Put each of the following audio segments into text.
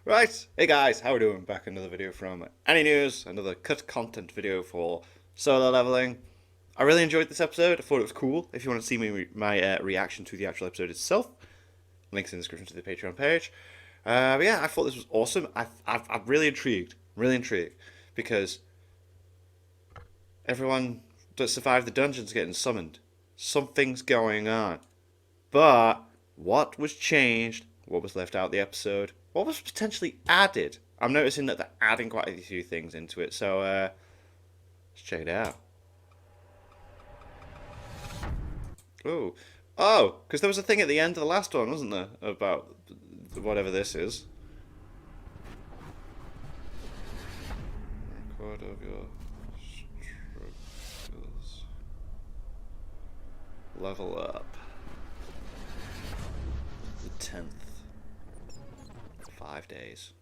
Right, hey guys, how we doing? Back another video from Any News, another cut content video for solo leveling. I really enjoyed this episode. I thought it was cool. If you want to see my reaction to the actual episode itself, links in the description to the Patreon page. But yeah, I thought this was awesome. I'm really intrigued, because everyone that survived the dungeon's getting summoned. Something's going on, but what was changed? What was left out of the episode? What was potentially added? I'm noticing that they're adding quite a few things into it, so let's check it out. Because there was a thing at the end of the last one, wasn't there? About whatever this is. Record of your struggles. Level up. The 10th. 5 days.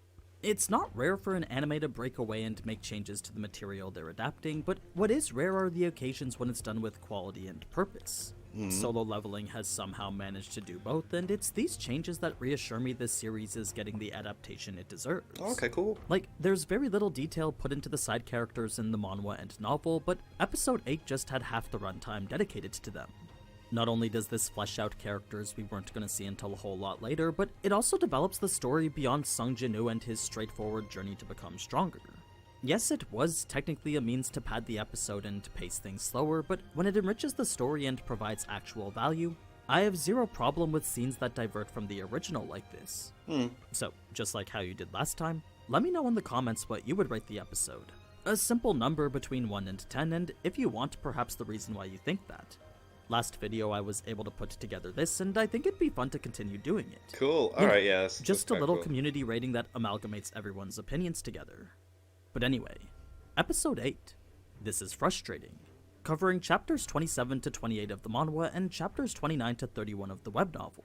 It's not rare for an anime to break away and make changes to the material they're adapting, but what is rare are the occasions when it's done with quality and purpose. Solo Leveling has somehow managed to do both, and it's these changes that reassure me this series is getting the adaptation it deserves. Okay, cool. Like, there's very little detail put into the side characters in the manhwa and novel, but Episode 8 just had half the runtime dedicated to them. Not only does this flesh out characters we weren't going to see until a whole lot later, but it also develops the story beyond Sung Jin-woo and his straightforward journey to become stronger. Yes, it was technically a means to pad the episode and pace things slower, but when it enriches the story and provides actual value, I have zero problem with scenes that divert from the original like this. So, just like how you did last time, let me know in the comments what you would rate the episode. A simple number between 1 and 10, and if you want, perhaps the reason why you think that. Last video I was able to put together this, and I think it'd be fun to continue doing it. Cool. Alright, yeah. Just a little community rating that amalgamates everyone's opinions together. But anyway, Episode 8. This is Frustrating. Covering chapters 27 to 28 of the manhwa and chapters 29 to 31 of the web novel.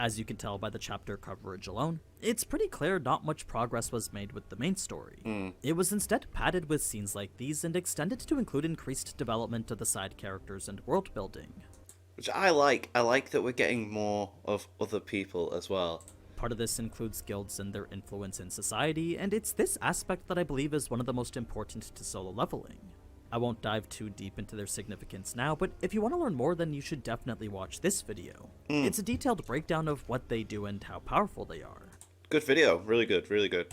As you can tell by the chapter coverage alone, it's pretty clear not much progress was made with the main story. It was instead padded with scenes like these and extended to include increased development of the side characters and world building. Which I like. I like that we're getting more of other people as well. Part of this includes guilds and their influence in society, and it's this aspect that I believe is one of the most important to solo leveling. I won't dive too deep into their significance now, but if you want to learn more, then you should definitely watch this video. It's a detailed breakdown of what they do and how powerful they are. Good video. Really good. Really good.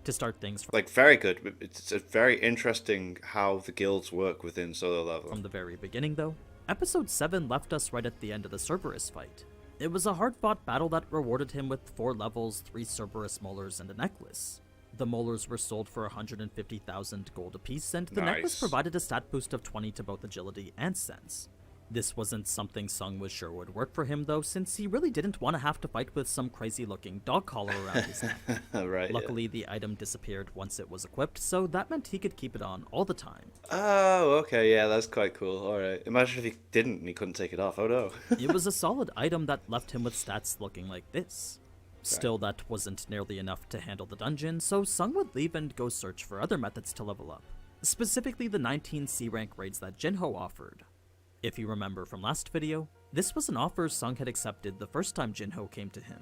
To start things Like, very good. It's very interesting how the guilds work within solo leveling. from the very beginning, though, Episode 7 left us right at the end of the Cerberus fight. It was a hard-fought battle that rewarded him with 4 levels, 3 Cerberus molars, and a necklace. The molars were sold for 150,000 gold apiece, and the necklace provided a stat boost of 20 to both agility and sense. This wasn't something Sung was sure would work for him, though, since he really didn't want to have to fight with some crazy-looking dog collar around his neck. Right, Luckily, the item disappeared once it was equipped, so that meant he could keep it on all the time. Oh, okay, yeah, that's quite cool. Alright. Imagine if he didn't and he couldn't take it off. Oh no. It was a solid item that left him with stats looking like this. Still, that wasn't nearly enough to handle the dungeon, so Sung would leave and go search for other methods to level up. Specifically the 19 C-rank raids that Jinho offered. If you remember from last video, this was an offer Sung had accepted the first time Jinho came to him.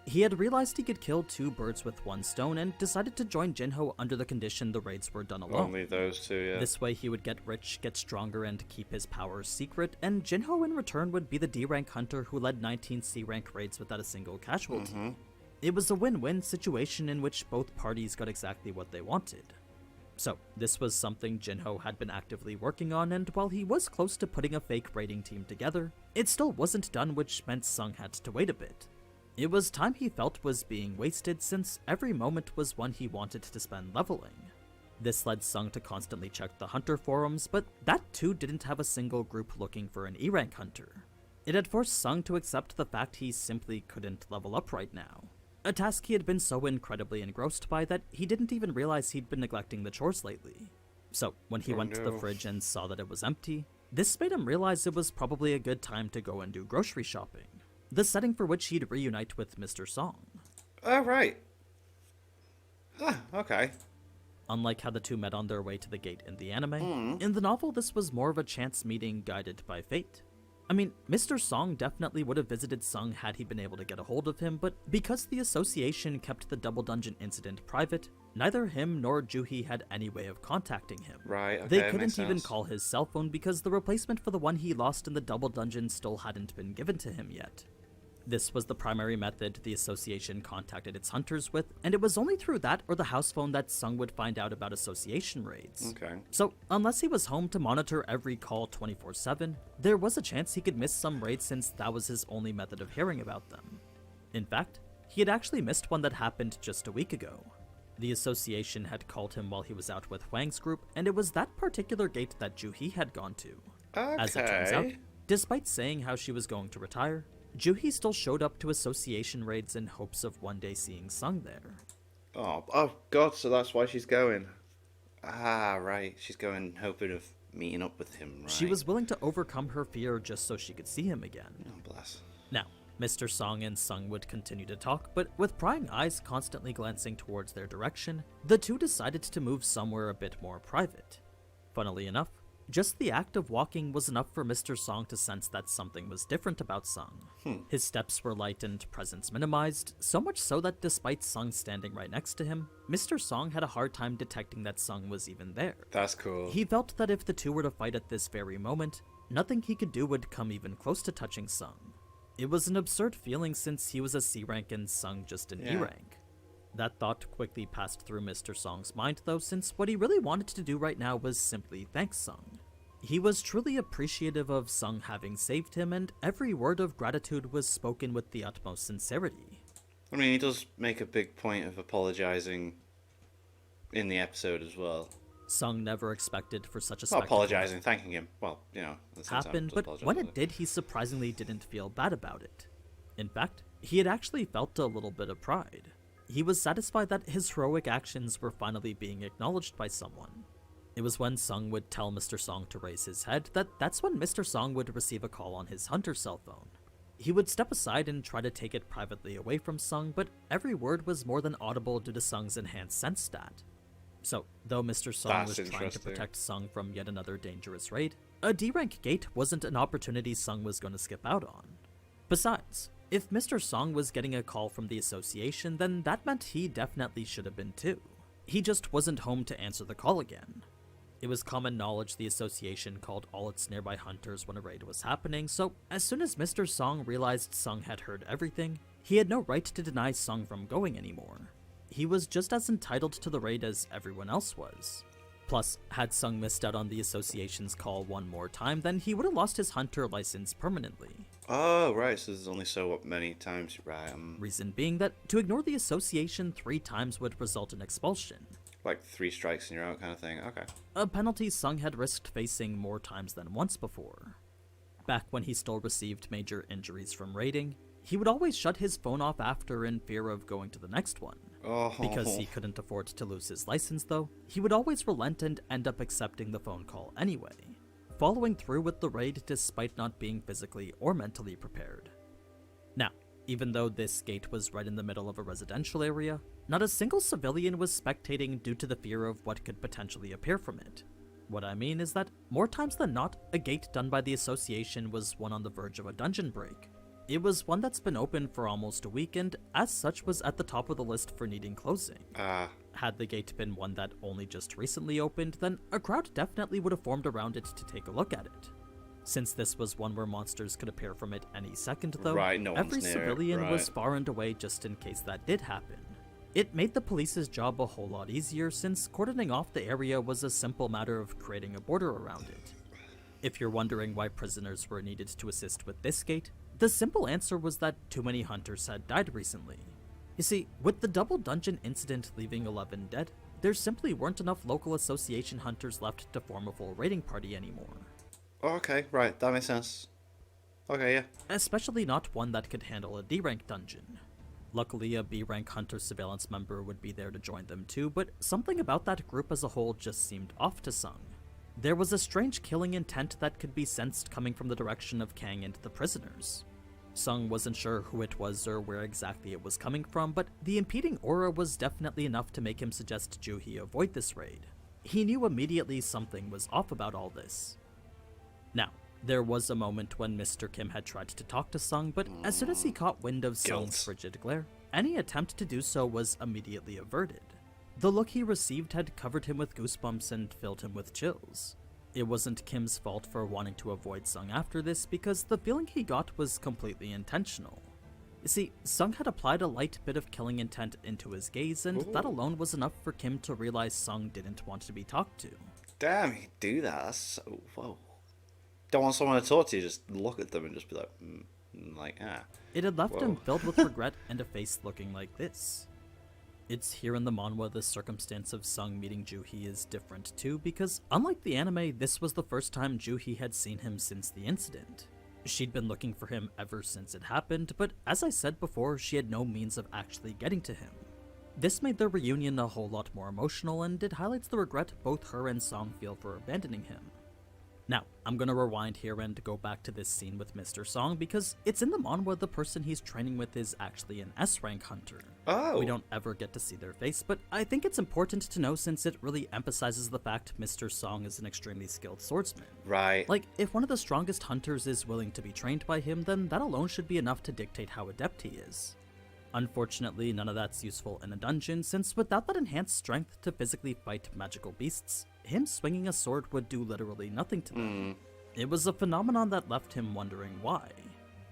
He had realized he could kill 2 birds with 1 stone and decided to join Jinho under the condition the raids were done alone. Only those 2, yeah. This way he would get rich, get stronger, and keep his powers secret, and Jinho in return would be the D-rank hunter who led 19 C-rank raids without a single casualty. It was a win-win situation in which both parties got exactly what they wanted. So, this was something Jinho had been actively working on, and while he was close to putting a fake raiding team together, it still wasn't done, which meant Sung had to wait a bit. It was time he felt was being wasted, since every moment was one he wanted to spend leveling. This led Sung to constantly check the hunter forums, but that too didn't have a single group looking for an E-rank hunter. It had forced Sung to accept the fact he simply couldn't level up right now. A task he had been so incredibly engrossed by that he didn't even realize he'd been neglecting the chores lately. So, when he went to the fridge and saw that it was empty, this made him realize it was probably a good time to go and do grocery shopping. The setting for which he'd reunite with Mr. Song. Oh, right. Okay. Unlike how the two met on their way to the gate in the anime, in the novel this was more of a chance meeting guided by fate. I mean, Mr. Song definitely would have visited Sung had he been able to get a hold of him, but because the association kept the Double Dungeon incident private, neither him nor Juhi had any way of contacting him. Right, okay, They makes couldn't even sense. call his cell phone because the replacement for the one he lost in the Double Dungeon still hadn't been given to him yet. This was the primary method the association contacted its hunters with, and it was only through that or the house phone that Sung would find out about association raids. Okay. So, unless he was home to monitor every call 24/7, there was a chance he could miss some raids since that was his only method of hearing about them. In fact, he had actually missed one that happened just a week ago. The association had called him while he was out with Huang's group, and it was that particular gate that Juhi had gone to. Okay. As it turns out, despite saying how she was going to retire, Juhi still showed up to association raids in hopes of one day seeing Sung there. Oh God, so that's why she's going. Ah, right. She's going hoping of meeting up with him, right? She was willing to overcome her fear just so she could see him again. Oh, bless. Now, Mr. Song and Sung would continue to talk, but with prying eyes constantly glancing towards their direction, the two decided to move somewhere a bit more private. Funnily enough, just the act of walking was enough for Mr. Song to sense that something was different about Sung. His steps were light and presence minimized, so much so that despite Sung standing right next to him, Mr. Song had a hard time detecting that Sung was even there. That's cool. He felt that if the two were to fight at this very moment, nothing he could do would come even close to touching Sung. It was an absurd feeling since he was a C rank and Sung just an E rank. That thought quickly passed through Mr. Song's mind though, since what he really wanted to do right now was simply thank Sung. He was truly appreciative of Sung having saved him, and every word of gratitude was spoken with the utmost sincerity. I mean, he does make a big point of apologizing in the episode as well. Sung never expected for such a Not spectacle apologizing, thanking him. Well, you know, in the same time, happened, does but apologize, when doesn't it did, he surprisingly didn't feel bad about it. In fact, he had actually felt a little bit of pride. He was satisfied that his heroic actions were finally being acknowledged by someone. It was when Sung would tell Mr. Song to raise his head that's when Mr. Song would receive a call on his hunter cell phone. He would step aside and try to take it privately away from Sung, but every word was more than audible due to Sung's enhanced sense stat. So, though Mr. Song That's was trying to interesting. protect Sung from yet another dangerous raid, a D-rank gate wasn't an opportunity Sung was going to skip out on. Besides, if Mr. Song was getting a call from the association, then that meant he definitely should have been too. He just wasn't home to answer the call again. It was common knowledge the association called all its nearby hunters when a raid was happening, so as soon as Mr. Song realized Sung had heard everything, he had no right to deny Sung from going anymore. He was just as entitled to the raid as everyone else was. Plus, had Sung missed out on the association's call one more time, then he would have lost his hunter license permanently. Oh, right, so there's only so many times, right? Reason being that to ignore the association 3 times would result in expulsion. Like 3 strikes and you're out kind of thing. Okay. A penalty Sung had risked facing more times than once before. Back when he still received major injuries from raiding, he would always shut his phone off after in fear of going to the next one. Oh. Because he couldn't afford to lose his license though, he would always relent and end up accepting the phone call anyway, following through with the raid despite not being physically or mentally prepared. Now, even though this gate was right in the middle of a residential area, not a single civilian was spectating due to the fear of what could potentially appear from it. What I mean is that, more times than not, a gate done by the association was one on the verge of a dungeon break. It was one that's been open for almost a week and, as such, was at the top of the list for needing closing. Had the gate been one that only just recently opened, then a crowd definitely would have formed around it to take a look at it. Since this was one where monsters could appear from it any second though, Right, no one's every near it, civilian was right. far and away just in case that did happen. It made the police's job a whole lot easier since cordoning off the area was a simple matter of creating a border around it. If you're wondering why prisoners were needed to assist with this gate, the simple answer was that too many hunters had died recently. You see, with the double dungeon incident leaving 11 dead, there simply weren't enough local association hunters left to form a full raiding party anymore. Okay, right, that makes sense. Okay, yeah. Especially not one that could handle a D-rank dungeon. Luckily, a B-rank hunter surveillance member would be there to join them too, but something about that group as a whole just seemed off to Sung. There was a strange killing intent that could be sensed coming from the direction of Kang and the prisoners. Sung wasn't sure who it was or where exactly it was coming from, but the impeding aura was definitely enough to make him suggest Juhi avoid this raid. He knew immediately something was off about all this. Now, There was a moment when Mr. Kim had tried to talk to Sung, but as soon as he caught wind of Guilt. Sung's frigid glare, any attempt to do so was immediately averted. The look he received had covered him with goosebumps and filled him with chills. It wasn't Kim's fault for wanting to avoid Sung after this, because the feeling he got was completely intentional. You see, Sung had applied a light bit of killing intent into his gaze, and that alone was enough for Kim to realize Sung didn't want to be talked to. Damn, he'd do that. That's so... Whoa. Don't want someone to talk to you, just look at them and just be like, It had left him Whoa. filled with regret and a face looking like this. It's here in the manhwa the circumstance of Sung meeting Juhee is different too, because unlike the anime, this was the first time Juhee had seen him since the incident. She'd been looking for him ever since it happened, but as I said before, she had no means of actually getting to him. This made their reunion a whole lot more emotional, and it highlights the regret both her and Song feel for abandoning him. Now, I'm gonna rewind here and go back to this scene with Mr. Song, because it's in the manhwa the person he's training with is actually an S-rank hunter. Oh. We don't ever get to see their face, but I think it's important to know since it really emphasizes the fact Mr. Song is an extremely skilled swordsman. Right. Like, if one of the strongest hunters is willing to be trained by him, then that alone should be enough to dictate how adept he is. Unfortunately, none of that's useful in a dungeon, since without that enhanced strength to physically fight magical beasts, him swinging a sword would do literally nothing to them. It was a phenomenon that left him wondering why.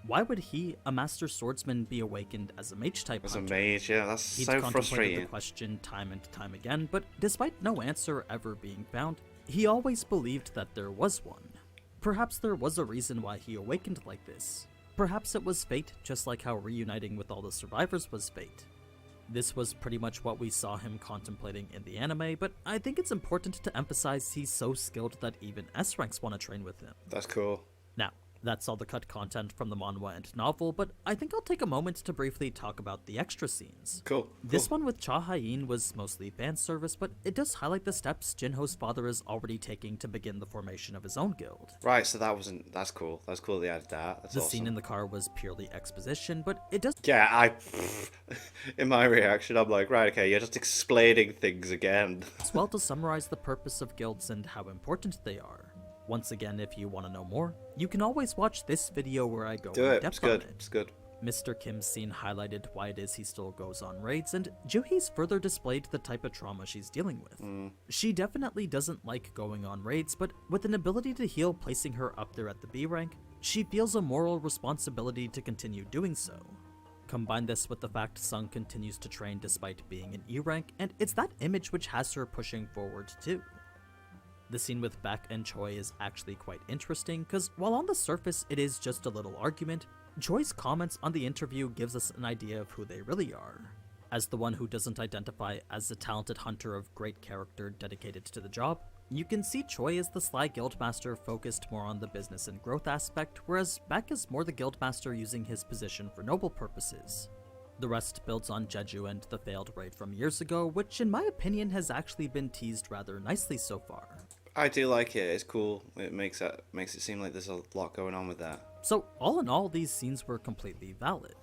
Why would he, a master swordsman, be awakened as a mage-type As a hunter? mage, yeah, that's He'd so contemplated frustrating. the question time and time again, but despite no answer ever being found, he always believed that there was one. Perhaps there was a reason why he awakened like this. Perhaps it was fate, just like how reuniting with all the survivors was fate. This was pretty much what we saw him contemplating in the anime, but I think it's important to emphasize he's so skilled that even S-ranks want to train with him. That's cool. Now, that's all the cut content from the manhwa and novel, but I think I'll take a moment to briefly talk about the extra scenes. Cool. This one with Cha Hain was mostly fan service, but it does highlight the steps Jinho's father is already taking to begin the formation of his own guild. Right, so that wasn't... That's cool. That's cool they added that. That's The awesome. scene in the car was purely exposition, but it does Yeah, in my reaction, I'm like, right, okay, you're just explaining things again. as well to summarize the purpose of guilds and how important they are. Once again, if you want to know more, you can always watch this video where I go Do in it. depth It's good. on it. It's good. Mr. Kim's scene highlighted why it is he still goes on raids, and Juhee's further displayed the type of trauma she's dealing with. She definitely doesn't like going on raids, but with an ability to heal placing her up there at the B rank, she feels a moral responsibility to continue doing so. Combine this with the fact Sung continues to train despite being an E rank, and it's that image which has her pushing forward too. The scene with Beck and Choi is actually quite interesting, because while on the surface it is just a little argument, Choi's comments on the interview gives us an idea of who they really are. As the one who doesn't identify as a talented hunter of great character dedicated to the job, you can see Choi as the sly guildmaster focused more on the business and growth aspect, whereas Beck is more the guildmaster using his position for noble purposes. The rest builds on Jeju and the failed raid from years ago, which in my opinion has actually been teased rather nicely so far. I do like it. It's cool. It makes it seem like there's a lot going on with that. So all in all, these scenes were completely valid.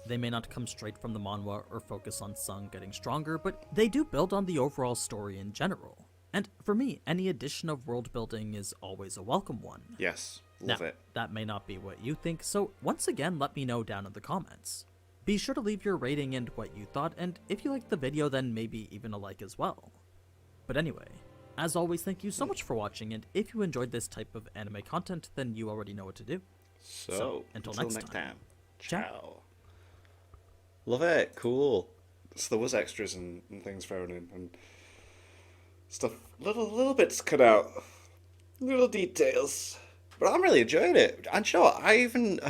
They may not come straight from the manhwa or focus on Sung getting stronger, but they do build on the overall story in general. And for me, any addition of world building is always a welcome one. Yes. Love Now, it. that may not be what you think, so once again, let me know down in the comments. Be sure to leave your rating and what you thought, and if you liked the video, then maybe even a like as well. But anyway, as always, thank you so much for watching, and if you enjoyed this type of anime content, then you already know what to do. So until until next next time. time. Ciao. Ciao. Love it. Cool. So there was extras and things thrown in and stuff. Little bits cut out. Little details. But I'm really enjoying it. And sure, I even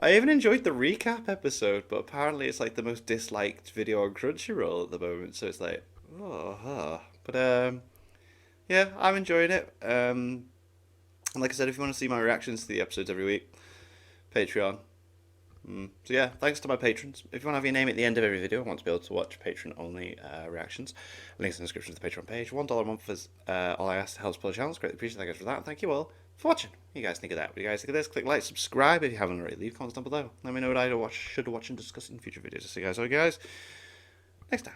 enjoyed the recap episode, but apparently it's like the most disliked video on Crunchyroll at the moment. So it's like, But yeah, I'm enjoying it. And like I said, if you want to see my reactions to the episodes every week, Patreon. So yeah, thanks to my patrons. If you want to have your name at the end of every video, I want to be able to watch patron-only reactions. Links in the description of the Patreon page. $1 a month is all I ask to help support the channel. Greatly appreciate you guys for that. And thank you all for watching. What do you guys think of that? What do you guys think of this? Click like, subscribe if you haven't already. Leave comments down below. Let me know what I should watch and discuss in future videos. I'll see you guys next time.